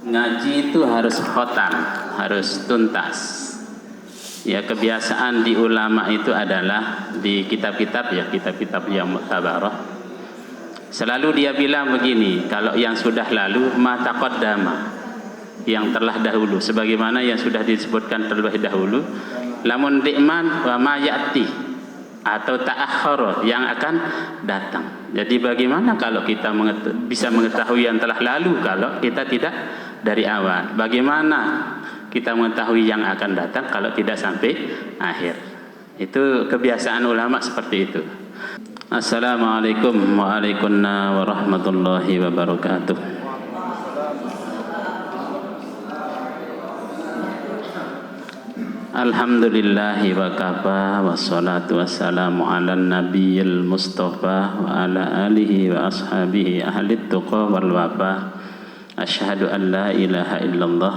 ngaji itu harus khotam, harus tuntas. Ya, kebiasaan di ulama itu adalah di kitab-kitab ya, kitab-kitab yang mu'tabarah. Selalu dia bilang begini, kalau yang sudah lalu ma taqaddama, yang telah dahulu, sebagaimana yang sudah disebutkan terlebih dahulu. Lamun di'man wa ma ya'ti, atau ta'akhkhara, yang akan datang. Jadi bagaimana kalau kita bisa mengetahui yang telah lalu kalau kita tidak dari awal? Bagaimana kita mengetahui yang akan datang kalau tidak sampai akhir? Itu kebiasaan ulama seperti itu. Assalamualaikum warahmatullahi wabarakatuh. Alhamdulillahi wa kafa, wassalatu wassalamu ala nabiyil mustafa wa ala alihi wa ashabihi ahli tuqa wal wafa. Asyhadu an la ilaha illallah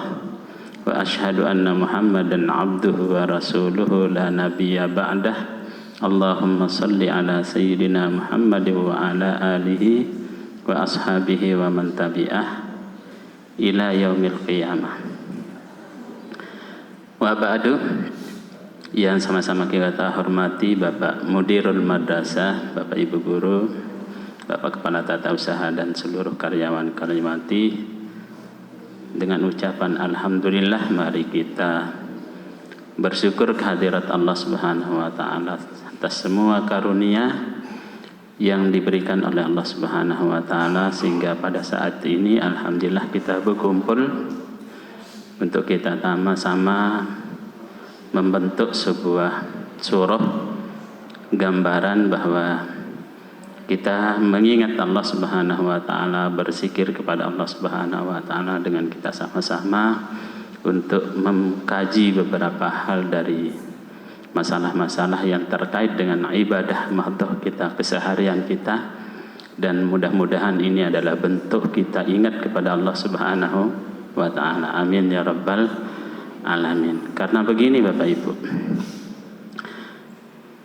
wa asyhadu anna muhammadan abduhu wa rasuluhu la nabiyya ba'dah. Allahumma salli ala sayyidina Muhammad wa ala alihi wa ashabihi wa man tabi'ah ila yaumil qiyamah. Wa ba'du, yang sama-sama kita hormati Bapak Mudirul Madrasah, Bapak Ibu Guru, Bapak Kepala Tata Usaha dan seluruh karyawan-karyawati, dengan ucapan alhamdulillah, mari kita bersyukur kehadirat Allah Subhanahu wa taala atas semua karunia yang diberikan oleh Allah Subhanahu wa taala, sehingga pada saat ini alhamdulillah kita berkumpul untuk kita sama-sama membentuk sebuah surah gambaran bahwa kita mengingat Allah Subhanahu wa taala, berzikir kepada Allah Subhanahu wa taala dengan kita sama-sama untuk mengkaji beberapa hal dari masalah-masalah yang terkait dengan ibadah mahdoh kita, keseharian kita, dan mudah-mudahan ini adalah bentuk kita ingat kepada Allah Subhanahu wa ta'ala. Amin ya rabbal alamin. Karena begini Bapak Ibu,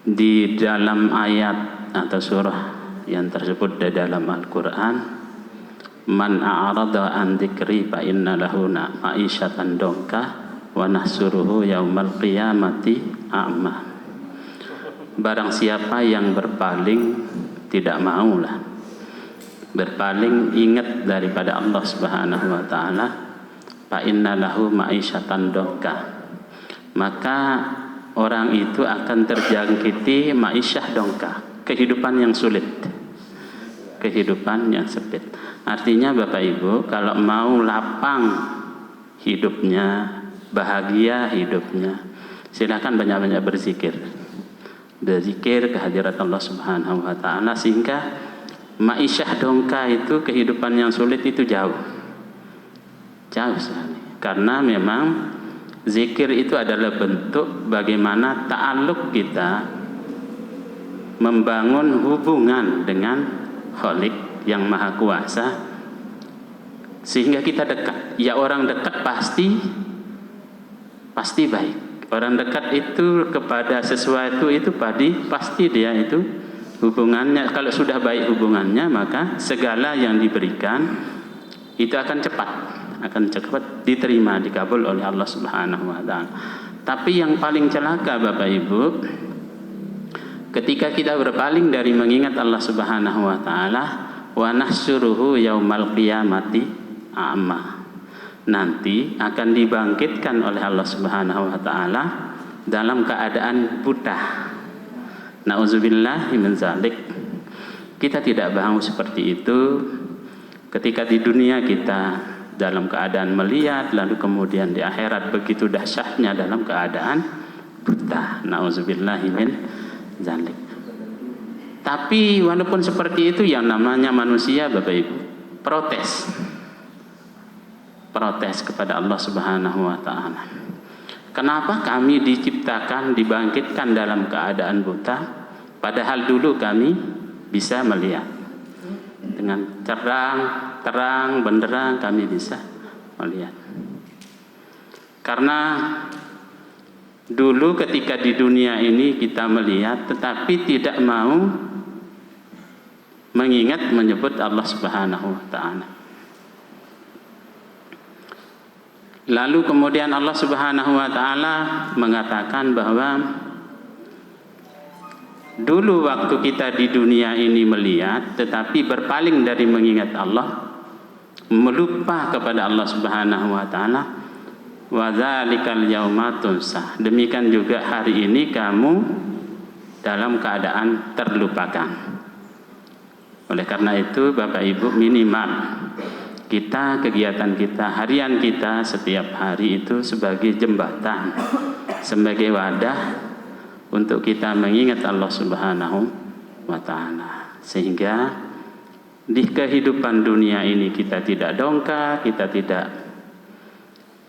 di dalam ayat atau surah yang tersebut di dalam Al-Quran, man a'rada an dzikri fa inna lahu ma'isyatan dongka wa nahsuruhu yaumal qiyamati a'ma. Barang siapa yang berpaling, tidak maulah berpaling, ingat daripada Allah Subhanahu wa ta'ala, fa inna lahu ma'isyatan dongka, maka orang itu akan terjangkiti ma'isyah dongka, kehidupan yang sulit, kehidupan yang sempit. Artinya Bapak Ibu, kalau mau lapang hidupnya, bahagia hidupnya, silakan banyak-banyak berzikir, berzikir kehadirat Allah Subhanahu wa ta'ala, sehingga ma'isyah dongka itu, kehidupan yang sulit itu jauh sekali. Karena memang zikir itu adalah bentuk bagaimana ta'alluq kita membangun hubungan dengan Khalik yang Maha Kuasa, sehingga kita dekat. Ya, orang dekat pasti baik. Orang dekat itu kepada sesuatu itu pasti dia itu hubungannya, kalau sudah baik hubungannya, maka segala yang diberikan itu akan cepat diterima, dikabul oleh Allah Subhanahu wa taala. Tapi yang paling celaka Bapak Ibu, ketika kita berpaling dari mengingat Allah Subhanahu wa taala, wa nahsyuruhu yaumal qiyamati a'ma, nanti akan dibangkitkan oleh Allah Subhanahu wa taala dalam keadaan buta. Nauzubillahi min zalik. Kita tidak mau seperti itu. Ketika di dunia kita dalam keadaan melihat, lalu kemudian di akhirat begitu dahsyatnya dalam keadaan buta. Nauzubillahi min zalik. Tapi walaupun seperti itu, yang namanya manusia Bapak Ibu, protes kepada Allah Subhanahu wa taala. Kenapa kami diciptakan, dibangkitkan dalam keadaan buta, padahal dulu kami bisa melihat dengan terang benderang, kami bisa melihat. Karena dulu ketika di dunia ini kita melihat, tetapi tidak mau mengingat, menyebut Allah Subhanahu wa taala. Lalu kemudian Allah Subhanahu wa taala mengatakan bahwa dulu waktu kita di dunia ini melihat tetapi berpaling dari mengingat Allah, melupa kepada Allah Subhanahu wa taala, wa dzalikal yauma tunsah. Demikian juga hari ini kamu dalam keadaan terlupakan. Oleh karena itu Bapak Ibu, minimal kita, kegiatan kita, harian kita setiap hari itu sebagai jembatan, sebagai wadah untuk kita mengingat Allah Subhanahu wa taala, sehingga di kehidupan dunia ini kita tidak dongkak, kita tidak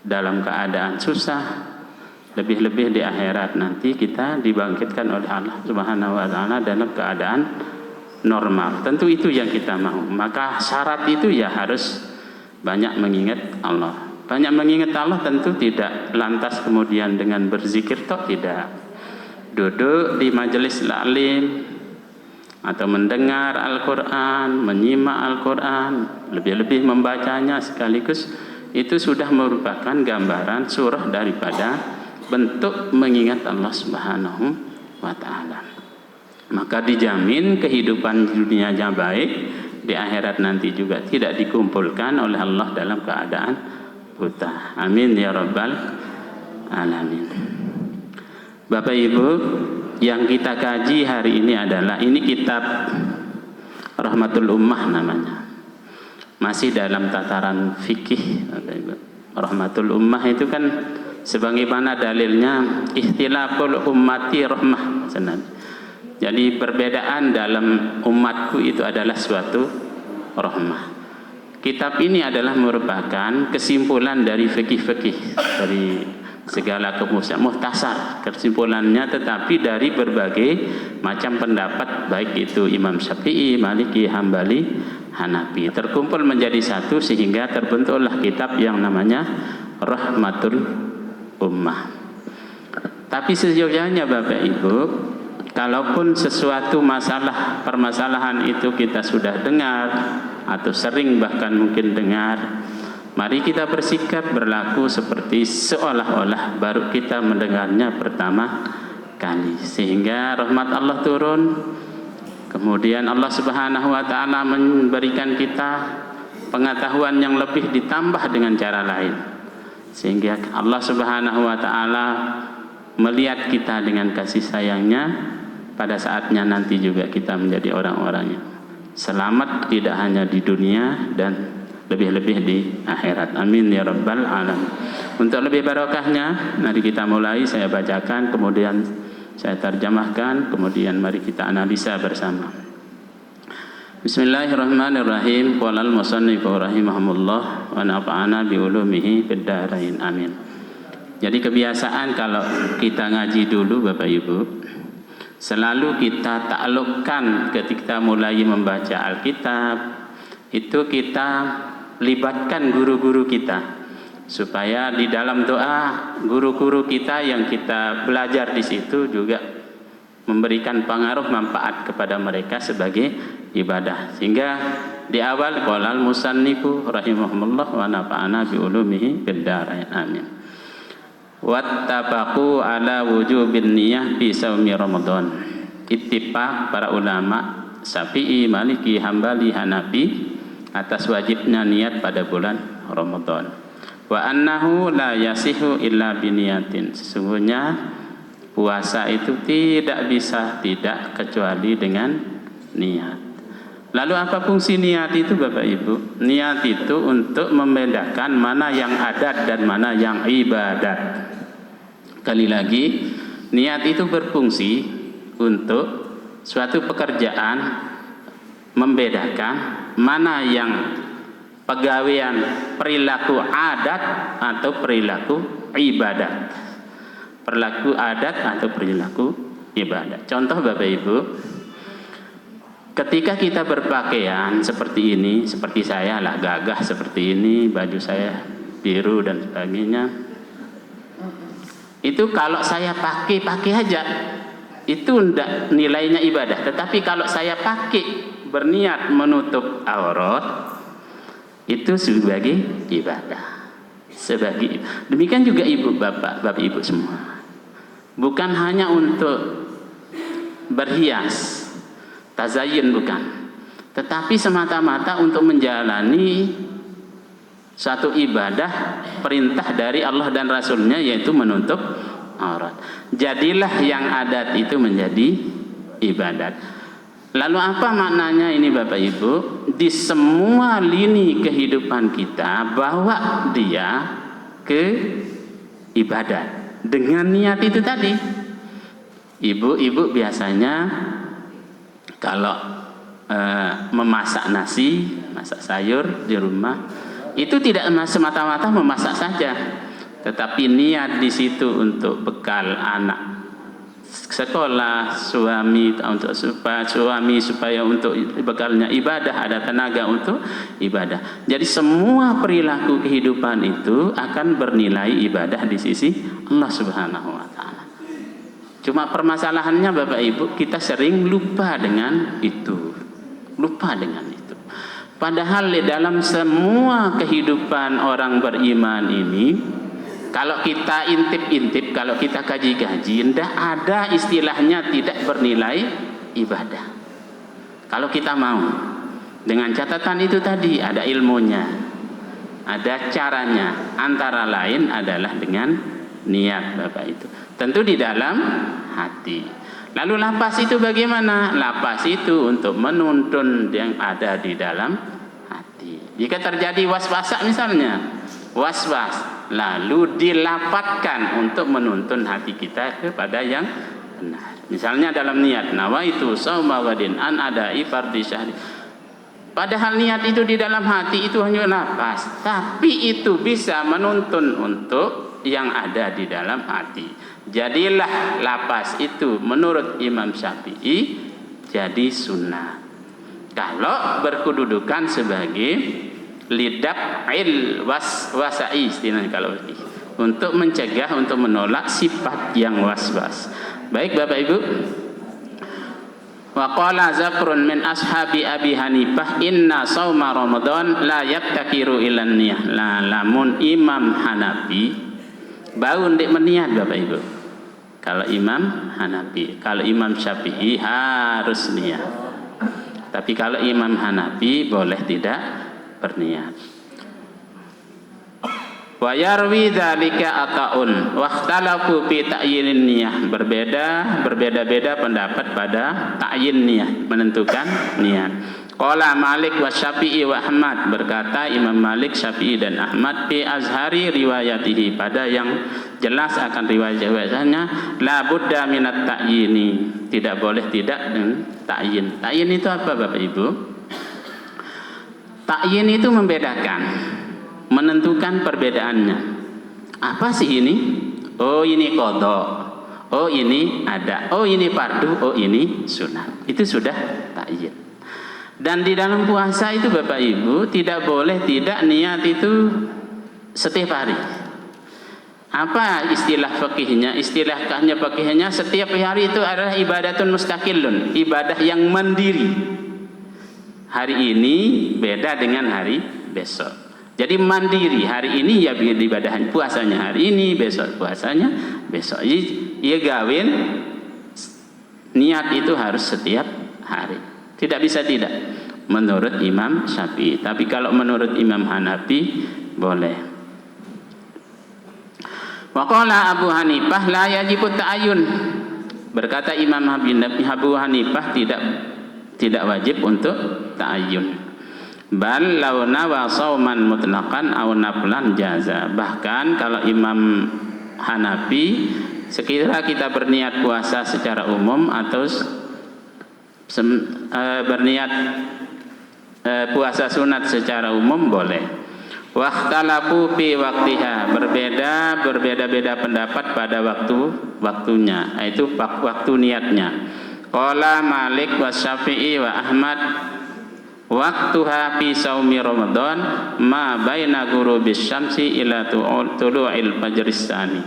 dalam keadaan susah, lebih-lebih di akhirat nanti kita dibangkitkan oleh Allah Subhanahu wa taala dalam keadaan normal. Tentu itu yang kita mau. Maka syarat itu ya harus banyak mengingat Allah. Banyak mengingat Allah tentu tidak lantas kemudian dengan berzikir toh, tidak. Duduk di majelis taklim atau mendengar Al-Quran, menyimak Al-Quran, lebih-lebih membacanya sekaligus, itu sudah merupakan gambaran surah daripada bentuk mengingat Allah Subhanahu wa taala. Maka dijamin kehidupan dunianya baik, di akhirat nanti juga tidak dikumpulkan oleh Allah dalam keadaan buta. Amin ya rabbal alamin. Bapak Ibu, yang kita kaji hari ini adalah, ini kitab Rahmatul Ummah namanya, masih dalam tataran fikih. Bapak Ibu, Rahmatul Ummah itu kan sebagaimana dalilnya ikhtilaful ummati rahmah. Jadi perbedaan dalam umatku itu adalah suatu rahmah. Kitab ini adalah merupakan kesimpulan dari fikih-fikih, dari segala muhtasar kesimpulannya, tetapi dari berbagai macam pendapat, baik itu Imam Syafi'i, Maliki, Hambali, Hanafi, terkumpul menjadi satu sehingga terbentuklah kitab yang namanya Rahmatul Ummah. Tapi sejujurnya Bapak Ibu, kalaupun sesuatu masalah, permasalahan itu kita sudah dengar atau sering bahkan mungkin dengar, mari kita bersikap berlaku seperti seolah-olah baru kita mendengarnya pertama kali, sehingga rahmat Allah turun. Kemudian Allah Subhanahu wa taala memberikan kita pengetahuan yang lebih ditambah dengan cara lain, sehingga Allah Subhanahu wa taala melihat kita dengan kasih sayangnya. Pada saatnya nanti juga kita menjadi orang-orang yang selamat, tidak hanya di dunia dan lebih-lebih di akhirat. Amin ya rabbal alamin. Untuk lebih barokahnya, mari kita mulai. Saya bacakan, kemudian saya terjemahkan, kemudian mari kita analisa bersama. Bismillahirrahmanirrahim. Qala al-musannifu rahimahumullah wa nafa'ana bi ulumihi fid dharain. Amin. Jadi kebiasaan kalau kita ngaji dulu Bapak Ibu, selalu kita taklukkan ketika mulai membaca Alkitab, itu kita libatkan guru-guru kita, supaya di dalam doa guru-guru kita yang kita belajar di situ juga memberikan pengaruh manfaat kepada mereka sebagai ibadah. Sehingga di awal qolal musannifu rahimahumullah wa nafa'ana bi ulumihi fid dharain. Amin. Wattafaqu ala wujubin niyah fi shaumi Ramadan. Ittifaq para ulama Syafi'i, Maliki, Hambali, Hanafi atas wajibnya niat pada bulan Ramadan. Wa annahu la yasihu illa biniyatin. Sesungguhnya puasa itu tidak bisa tidak kecuali dengan niat. Lalu apa fungsi niat itu Bapak Ibu? Niat itu untuk membedakan mana yang adat dan mana yang ibadat. Kali lagi, niat itu berfungsi untuk suatu pekerjaan, membedakan mana yang pegawaian perilaku adat atau perilaku ibadat. Perilaku adat atau perilaku ibadat. Contoh Bapak Ibu, ketika kita berpakaian seperti ini, seperti saya lah, gagah seperti ini, baju saya biru dan sebagainya, itu kalau saya pakai aja, itu enggak nilainya ibadah. Tetapi kalau saya pakai berniat menutup aurat, itu sebagai ibadah. sebagai ibadah. Demikian juga ibu bapak, bapak ibu semua. Bukan hanya untuk berhias, tazayun bukan, tetapi semata-mata untuk menjalani suatu ibadah perintah dari Allah dan Rasulnya, yaitu menutup aurat. Jadilah yang adat itu menjadi ibadat. Lalu apa maknanya ini Bapak Ibu? Di semua lini kehidupan kita bawa dia ke ibadat dengan niat itu tadi. Ibu-ibu biasanya kalau memasak nasi, masak sayur di rumah, itu tidak semata-mata memasak saja, tetapi niat di situ untuk bekal anak sekolah, suami supaya untuk bekalnya ibadah, ada tenaga untuk ibadah. Jadi semua perilaku kehidupan itu akan bernilai ibadah di sisi Allah Subhanahu wa taala. Cuma permasalahannya Bapak Ibu, kita sering lupa dengan itu. Lupa dengan itu. Padahal di dalam semua kehidupan orang beriman ini, kalau kita intip-intip, kalau kita kaji-kaji, tidak ada istilahnya tidak bernilai ibadah. Kalau kita mau, dengan catatan itu tadi, ada ilmunya, ada caranya, antara lain adalah dengan niat Bapak itu. Tentu di dalam hati. Lalu lapas itu bagaimana? Lapas itu untuk menuntun yang ada di dalam hati. Jika terjadi waswasa misalnya, waswas, lalu dilapatkan untuk menuntun hati kita kepada yang benar. Misalnya dalam niat, nawaitu shauma ghadin an adai fardhi syahri. Padahal niat itu di dalam hati itu hanya lapas, tapi itu bisa menuntun untuk yang ada di dalam hati. Jadilah lapas itu menurut Imam Syafi'i jadi sunnah. Kalau berkedudukan sebagai lidaf'il waswa'i, istilahnya kalau untuk mencegah, untuk menolak sifat yang waswas. Baik Bapak Ibu. Wa qala Zafrun min ashabi Abi Hanifah inna shauma Ramadan la yabtakiru ilan niyah. Lamun Imam Hanafi bau ndik meniat Bapak Ibu. Kalau Imam Hanafi, kalau Imam Syafi'i harus niat. Tapi kalau Imam Hanafi boleh tidak berniat. Wa yarwi dzalika ataun wa ikhtalafu fi ta'yinin niyah. Berbeda-beda pendapat pada ta'yin niyah, menentukan niat. Qala Malik wa Syafi'i wa Ahmad, berkata Imam Malik, Syafi'i dan Ahmad, fi azhari riwayatihi, pada yang jelas akan riwayat-riwayatnya, la budda minat ta'yini, tidak boleh tidak dengan ta'yin. Ta'yin itu apa Bapak Ibu? Ta'yin itu membedakan, menentukan perbedaannya. Apa sih ini? Oh ini qadha, oh ini ada, oh ini fardu, oh ini sunat. Itu sudah ta'yin. Dan di dalam puasa itu Bapak Ibu tidak boleh tidak niat itu setiap hari. Apa istilah fikihnya? Istilahnya fikihnya setiap hari itu adalah ibadatun mustaqillun, ibadah yang mandiri. Hari ini beda dengan hari besok. Jadi mandiri, hari ini ya ibadah puasanya hari ini, besok puasanya besok. Ya gawin niat itu harus setiap hari. Tidak bisa tidak menurut Imam Syafi'i. Tapi kalau menurut Imam Hanafi boleh. Wa qala Abu Hanifah la yajibu ta'ayyun. Berkata Imam Abu Hanifah tidak wajib untuk ta'ayyun. Bal law nawa shauman mutlaqan aw naflan jaza. Bahkan kalau Imam Hanafi, sekiranya kita berniat puasa secara umum atau berniat puasa sunat secara umum boleh. Wakhtalafu fi waqtiha, berbeda-beda pendapat pada waktunya, yaitu waktu niatnya. Qala Malik wa Syafi'i wa Ahmad waktuha fi shaumi Ramadan ma baina ghurubis syamsi ila tulu'il fajris tsani.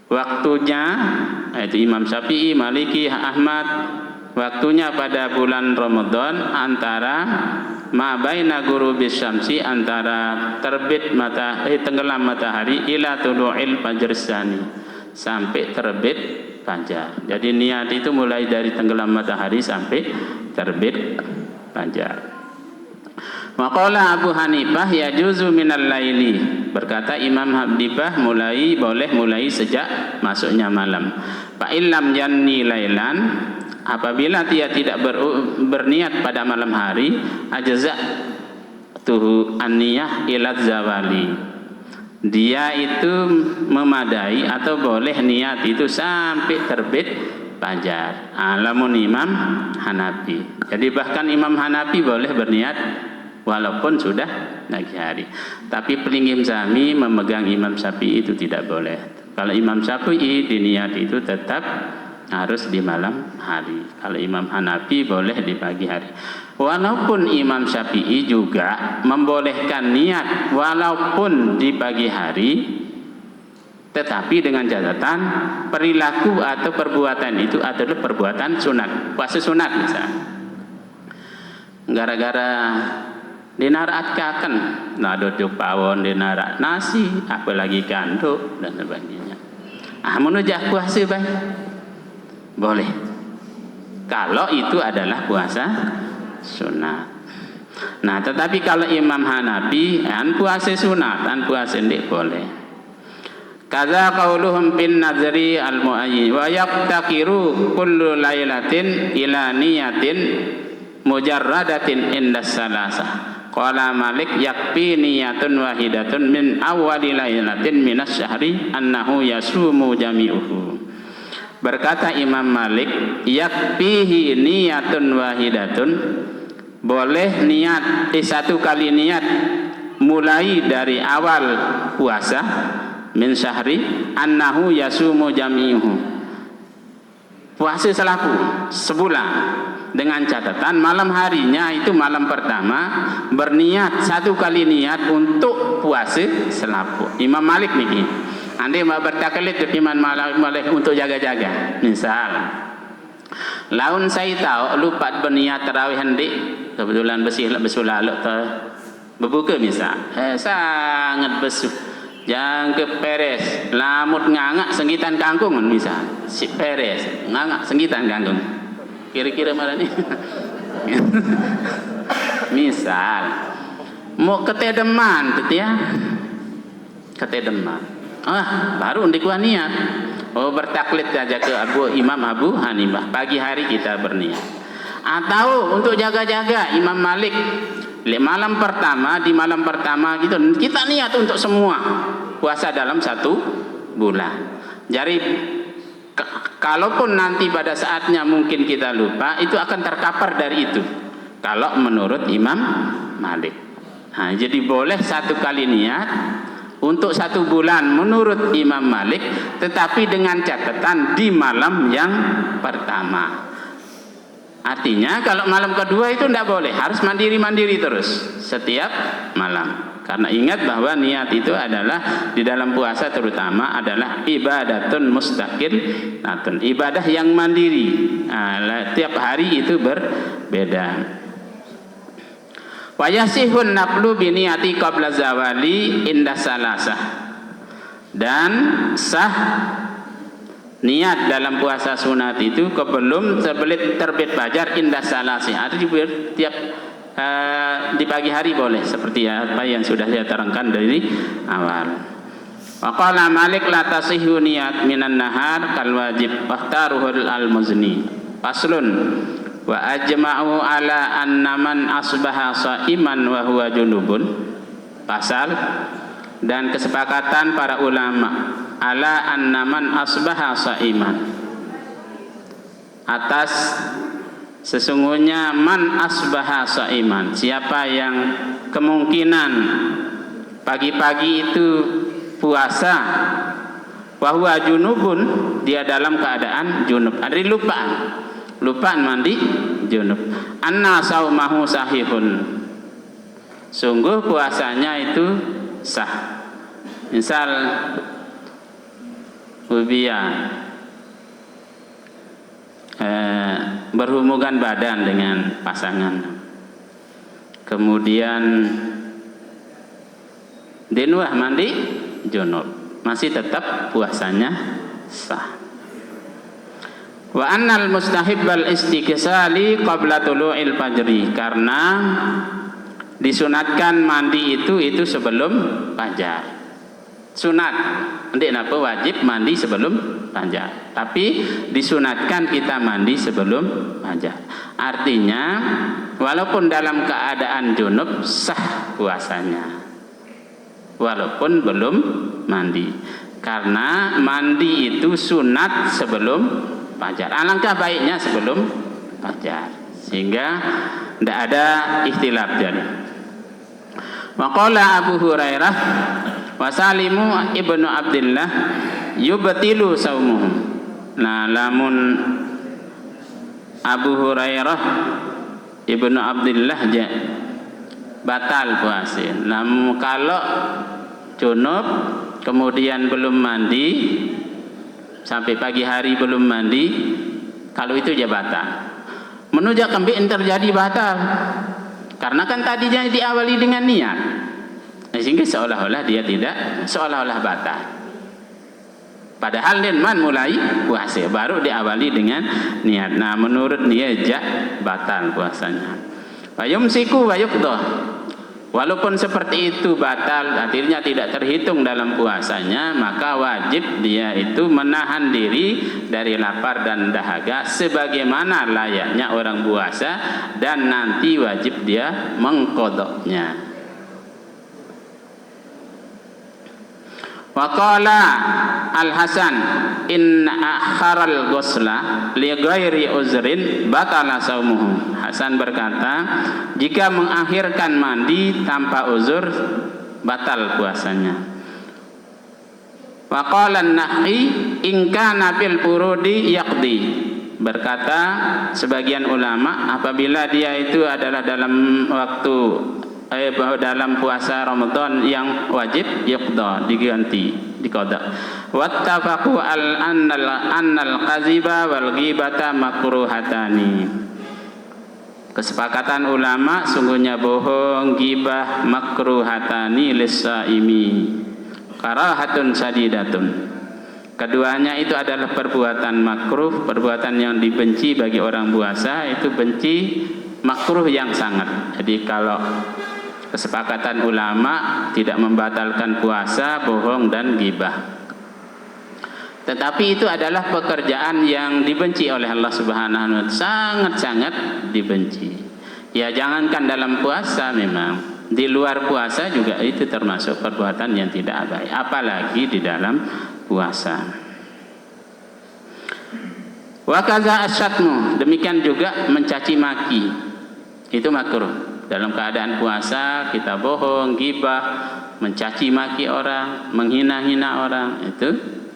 Waktunya, yaitu Imam Syafi'i, Maliki, Ahmad, waktunya pada bulan Ramadan antara ma baina ghurubis syamsi, antara terbit tenggelam matahari, ila tulu'il fajr tsani, sampai terbit fajar. Jadi niat itu mulai dari tenggelam matahari sampai terbit fajar. Maqala Abu Hanifah yajuzu minal laili, berkata Imam Hanifah boleh mulai sejak masuknya malam. Fa illam janni lailan, apabila dia tidak berniat pada malam hari, ajza tuhu an-niyah ila zawali, dia itu memadai atau boleh niat itu sampai terbit fajar. Alamun Imam Hanafi. Jadi bahkan Imam Hanafi boleh berniat walaupun sudah pagi hari. Tapi pelingim Sami memegang Imam Syafi'i itu tidak boleh. Kalau Imam Syafi'i diniat itu tetap harus di malam hari. Kalau Imam Hanafi boleh di pagi hari. Walaupun Imam Syafi'i juga membolehkan niat walaupun di pagi hari, tetapi dengan catatan perilaku atau perbuatan itu adalah perbuatan sunat, puasa sunat misalnya. Gara-gara dinarat kaken, duduk pawon dinarat nasi, apalagi kanduk dan sebagainya. Menujak puasa baik, boleh. Kalau itu adalah puasa sunat. Nah, tetapi kalau Imam Hanafi, puasa sunat, puasa ndik boleh. Kaza qauluhum bin nazri al-muayyin wa yaqtakiru kullu lailatin ila niyatin mujarradatin indas salasah. Qala Malik yakfi niyatun wahidatun min awwali lailatin minas syahri annahu yasumu jami'uhu. Berkata Imam Malik, yakfihi niyatun wahidatun, boleh niat satu kali niat mulai dari awal puasa min syahri annahu yasumu jami'uhu, puasa selaku sebulan, dengan catatan malam harinya itu malam pertama berniat satu kali niat untuk puasa selaku. Imam Malik nih, andai mau bertaklid Imam Malik untuk jaga-jaga. Misal, laun saya tahu lupa berniat tarawih hendik, kebetulan besul lalu berbuka misal, sangat besu, jangan ke peres, lamut ngangak senggitan kangkung misal, si peres ngangak senggitan kangkung. Kira-kira mana nih? Misal mau ketedeman gitu ya, ketedeman, baru ndikuan niat, bertaklid saja ke Imam Abu Hanifah, pagi hari kita berniat. Atau untuk jaga-jaga Imam Malik, malam pertama, di malam pertama gitu kita niat untuk semua puasa dalam satu bulan. Jadi kalaupun nanti pada saatnya mungkin kita lupa, itu akan terkapar dari itu kalau menurut Imam Malik. Nah, jadi boleh satu kali niat untuk satu bulan menurut Imam Malik, tetapi dengan catatan di malam yang pertama. Artinya kalau malam kedua itu tidak boleh, harus mandiri-mandiri terus setiap malam. Karena ingat bahwa niat itu adalah di dalam puasa terutama adalah ibadatun mustaqil, ibadah yang mandiri. Tiap hari itu berbeda. Wa yasihun naflu bi niyati qabla zawali inda salasah. Dan sah niat dalam puasa sunat itu sebelum terbit fajar inda salasih. Artinya tiap di pagi hari boleh, seperti apa yang sudah saya terangkan dari awal. Wa qala Malik la tasihhu niyat minan nahar kal wajib fahtaruhul al-Muzni. Faslun wa ajma'u ala anna man asbaha shaiman wa huwa junubun. Pasal, dan kesepakatan para ulama ala anna man asbaha shaiman, atas sesungguhnya man asbaha shaiman, siapa yang kemungkinan pagi-pagi itu puasa, wa huwa junubun, dia dalam keadaan junub, ada lupaan mandi junub, anna saumahu sahihun, sungguh puasanya itu sah. Misal berhubungan badan dengan pasangan, kemudian dinuah mandi junub, masih tetap puasanya sah. Wa annal mustahibbal istighsali qabla tulu'il fajri, karena disunatkan mandi itu sebelum fajar. Sunat, nanti napa wajib mandi sebelum fajar, tapi disunatkan kita mandi sebelum fajar. Artinya walaupun dalam keadaan junub sah puasanya, walaupun belum mandi, karena mandi itu sunat sebelum fajar. Alangkah baiknya sebelum fajar, sehingga tidak ada ikhtilaf. Jadi waqala Abu Hurairah wa Salimu ibnu Abdillah yubtilu saumuhum. Nah, lamun Abu Hurairah ibnu Abdillah batal puasa. Namun kalau junub kemudian belum mandi sampai pagi hari belum mandi, kalau itu dia batal. Menujak kembali terjadi batal, karena kan tadinya diawali dengan niat, sehingga seolah-olah dia tidak, seolah-olah batal. Padahal dia mulai puasa baru diawali dengan niat. Nah, menurut dia batal puasanya. Fayumsiku wa yuqdah. Walaupun seperti itu batal, akhirnya tidak terhitung dalam puasanya, maka wajib dia itu menahan diri dari lapar dan dahaga sebagaimana layaknya orang puasa, dan nanti wajib dia mengqadanya. Waqala Al-Hasan inna akharal ghusla li ghairi uzrin batala saumuhu. Hasan berkata, jika mengakhirkan mandi tanpa uzur batal puasanya. Waqala An-Nahi in kana bil furudi yaqdi. Berkata sebagian ulama, apabila dia itu adalah dalam waktu dalam puasa Ramadan yang wajib, yuqda, diganti, diqada. Wattafaqu annal qaziba wal ghibata makruhatani. Kesepakatan ulama, sungguhnya bohong, ghibah, makruhatani lis-saimi, karahatun sadidatun. Keduanya itu adalah perbuatan makruh, perbuatan yang dibenci bagi orang puasa, itu benci makruh yang sangat. Jadi kalau kesepakatan ulama tidak membatalkan puasa, bohong dan ghibah. Tetapi itu adalah pekerjaan yang dibenci oleh Allah Subhanahu wa taala, sangat-sangat dibenci. Ya, jangankan dalam puasa, memang di luar puasa juga itu termasuk perbuatan yang tidak baik, apalagi di dalam puasa. Wa kaza asyatmu, demikian juga mencaci maki, itu makruh. Dalam keadaan puasa kita bohong, ghibah, mencaci maki orang, menghina-hina orang, itu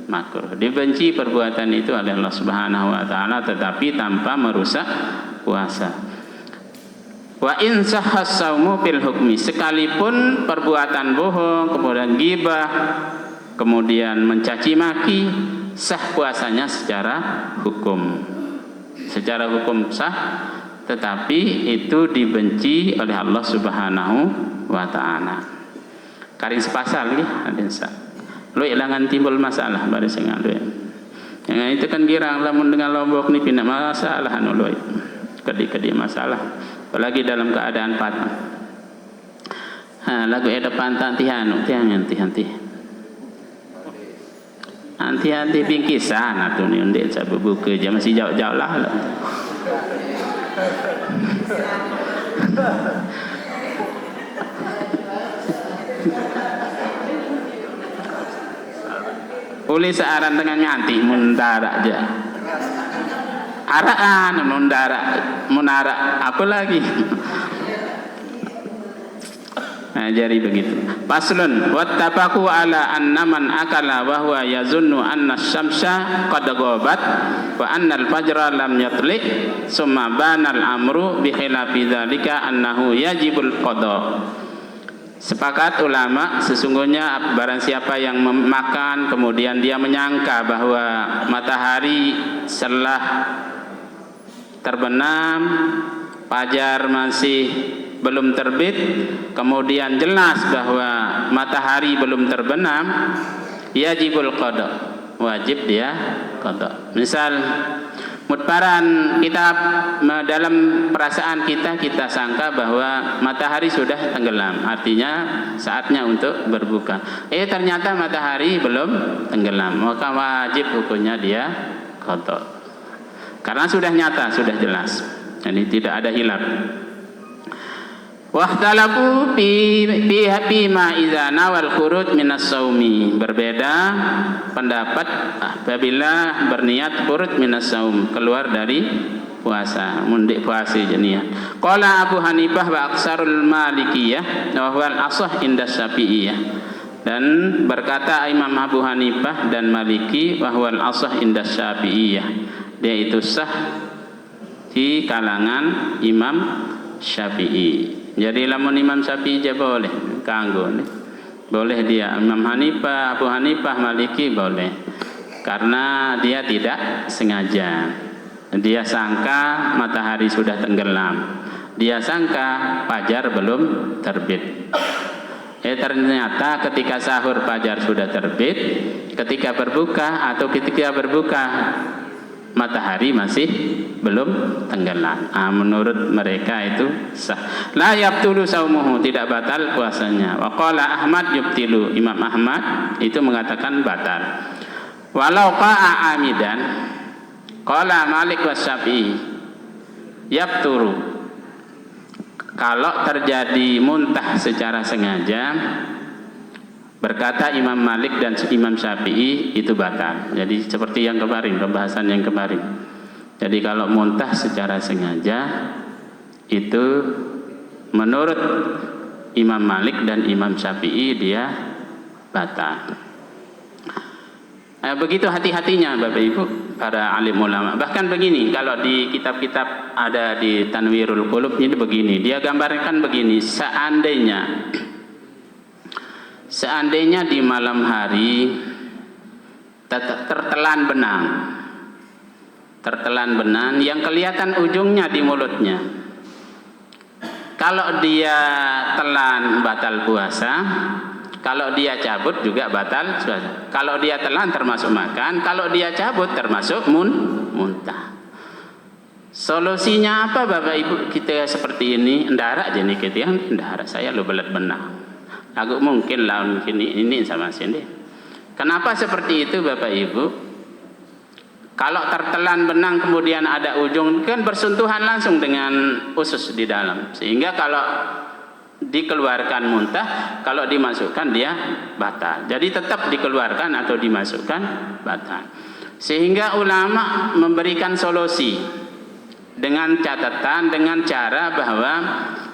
makruh. Dibenci perbuatan itu oleh Allah Subhanahu wa taala, tetapi tanpa merusak puasa. Wa in sahhas saumu bil hukmi, sekalipun perbuatan bohong, kemudian ghibah, kemudian mencaci maki, sah puasanya secara hukum. Secara hukum sah, tetapi itu dibenci oleh Allah Subhanahu wa taala. Karing sepasal nggih aden sa. Lu ilangan timbul masalah bare sing alwe. Yang itu kan girang lamun dengan lombok ni pindah masalah anu loy. Kedi-kedi masalah. Apalagi dalam keadaan patah. Lagu ada pantan tihanu, tihanti. Anti bingkisan atuh ni undek sabu buka je masih jauh-jauh lah. Uli searan dengan nyanti mundara aja. Araan munara apa lagi? Nah, jadi begitu. Faslun wattafaqu ala anna man akala wa huwa yazunnu anna asy-syamsa qad ghabat wa anna al-fajra lam yatli summa bana al-amru bi khilafi dzalika annahu yajibul qada. Sepakat ulama, sesungguhnya barang siapa yang makan kemudian dia menyangka bahwa matahari setelah terbenam, fajar masih belum terbit, kemudian jelas bahwa matahari belum terbenam, yajibul qada, wajib dia qada. Misal mutbaran kita dalam perasaan kita sangka bahwa matahari sudah tenggelam, artinya saatnya untuk berbuka. Ternyata matahari belum tenggelam, maka wajib hukumnya dia qada. Karena sudah nyata, sudah jelas. Jadi tidak ada hilaf. Wahtalafu fi ma idza nawal khuruj minas saumi. Berbeda pendapat apabila berniat khuruj minas saum, keluar dari puasa, mundik puasa jenis. Qala Abu Hanifah wa aksarul Malikiyah wa huwa al-ashah inda Syafi'iyah. Dan berkata Imam Abu Hanifah dan Maliki wa huwa al-ashah inda Syafi'iyah. Dia itu sah di kalangan Imam Syafi'i. Jadi lamun Imam Syafi'i je boleh kanggo nih. Boleh dia Imam Hanifah, Abu Hanifah, Maliki boleh. Karena dia tidak sengaja. Dia sangka matahari sudah tenggelam. Dia sangka fajar belum terbit. Ternyata ketika sahur fajar sudah terbit, ketika berbuka matahari masih belum tenggelam. Menurut mereka itu sah. La yabtulu saumuhu, tidak batal puasanya. Wa qala Ahmad yubtilu, Imam Ahmad itu mengatakan batal. Walau qa'a amidan, qala Malik wa Syafi'i yabturu. Kalau terjadi muntah secara sengaja, berkata Imam Malik dan Imam Syafi'i itu batal. Jadi seperti yang kemarin, pembahasan yang kemarin. Jadi kalau muntah secara sengaja itu menurut Imam Malik dan Imam Syafi'i dia batal. Begitu hati-hatinya Bapak Ibu para alim ulama. Bahkan begini, kalau di kitab-kitab ada di Tanwirul Qulub ini begini, dia gambarkan begini, seandainya di malam hari tertelan benang yang kelihatan ujungnya di mulutnya. Kalau dia telan batal puasa, kalau dia cabut juga batal puasa. Kalau dia telan termasuk makan, kalau dia cabut termasuk muntah. Solusinya apa Bapak Ibu kita seperti ini? Ndara jenis kita yang ndara saya lu belet benang. Aku mungkin lawan ini sama sini. Kenapa seperti itu Bapak Ibu? Kalau tertelan benang kemudian ada ujung, kan bersentuhan langsung dengan usus di dalam. Sehingga kalau dikeluarkan muntah, kalau dimasukkan dia batal. Jadi tetap dikeluarkan atau dimasukkan batal. Sehingga ulama memberikan solusi dengan catatan, dengan cara bahwa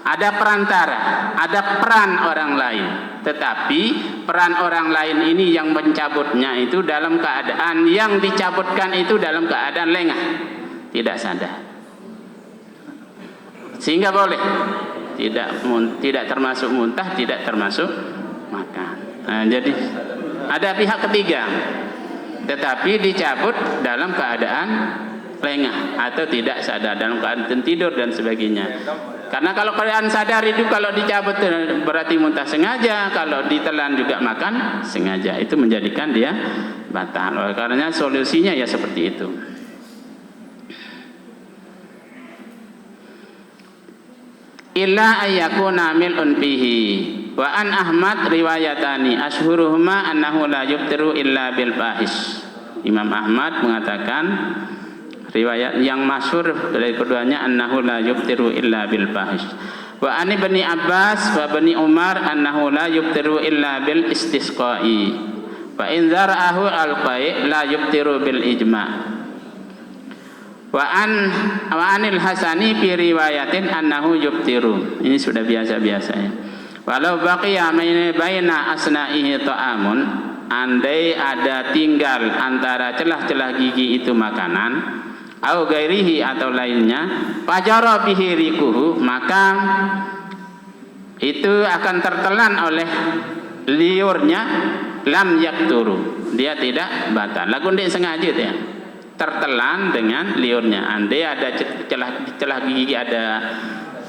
ada perantara, ada peran orang lain. Tetapi peran orang lain ini yang mencabutnya itu dalam keadaan yang dicabutkan itu dalam keadaan lengah, tidak sadar. Sehingga boleh, tidak termasuk muntah, tidak termasuk makan. Jadi ada pihak ketiga, tetapi dicabut dalam keadaan lengah atau tidak sadar, dalam keadaan tidur dan sebagainya. Karena kalau kalian sadar itu kalau dicabut berarti muntah sengaja, kalau ditelan juga makan sengaja, itu menjadikan dia batal. Karena solusinya ya seperti itu. Illa ayyakuna mil'un fihi wa an Ahmad riwayatani ashhuruhuma annahu la yuftiru illa bil fahish. Imam Ahmad mengatakan riwayat yang masyhur dari keduanya annahu la yuftiru illa bil fahish. Wa an Ibni Abbas wa Bani Umar annahu la yuftiru illa bil istisqa'i. Fa in zara'ahu al-qai' la yuftiru bil ijma'. Wa anil Hasani fi riwayatin annahu yuftiru. Ini sudah biasa-biasa ya. Walau baqiya baina asna'ihi ta'amun, andai ada tinggal antara celah-celah gigi itu makanan, au gairihi atau lainnya, fajara bihi riquhu, maka itu akan tertelan oleh liurnya, lam yakturu, dia tidak batal. Lagu ndik sengaja ya. Tertelan dengan liurnya. Andai ada celah gigi ada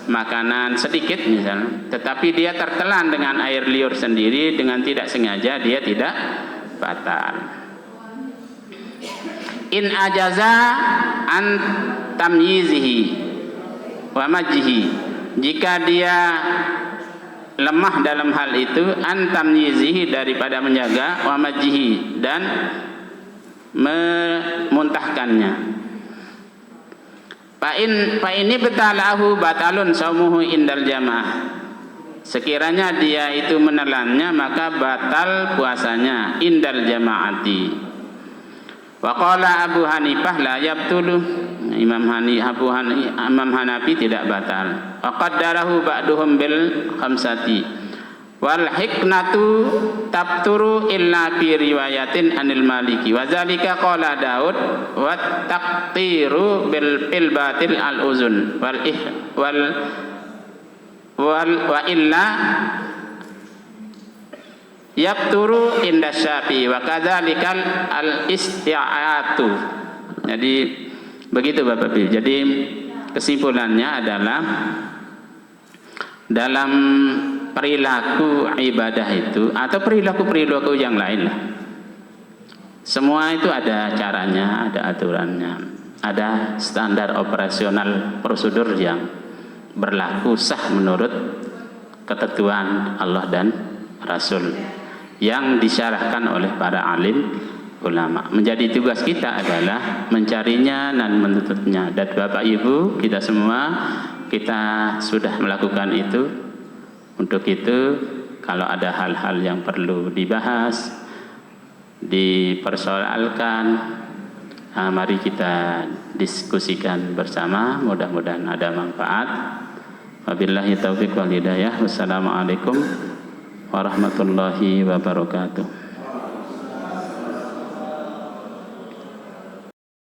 makanan sedikit misalnya, tetapi dia tertelan dengan air liur sendiri dengan tidak sengaja, dia tidak batal. In ajaza an tamyizihi wa majhi, jika dia lemah dalam hal itu, an tamyizihi daripada menjaga, wa majhi dan memuntahkannya. Fa ini betalahu batalun saumuhu indal jamaah, sekiranya dia itu menelannya maka batal puasanya indal jamaati. Wa qala Abu Hanifah la yabtulu, Imam Hanafi tidak batal. Wa qaddarahu ba'duhum bil khamsati wal hiknatu tabturu illa fi riwayatin anil Maliki wa zalika qala Daud wa taqtiru bil batil al uzun wal wa illa yabturu inda Syafi'i wa kadzalikal al isti'atu. Jadi begitu Bapak Ibu. Jadi kesimpulannya adalah dalam perilaku ibadah itu atau perilaku yang lain lah, semua itu ada caranya, ada aturannya, ada standar operasional prosedur yang berlaku sah menurut ketentuan Allah dan Rasul yang disyarahkan oleh para alim ulama. Menjadi tugas kita adalah mencarinya dan menuntutnya. Dan Bapak Ibu kita semua, kita sudah melakukan itu. Untuk itu kalau ada hal-hal yang perlu dibahas, dipersoalkan, mari kita diskusikan bersama, mudah-mudahan ada manfaat. Wabillahi taufiq wal hidayah. Wassalamualaikum warahmatullahi wabarakatuh.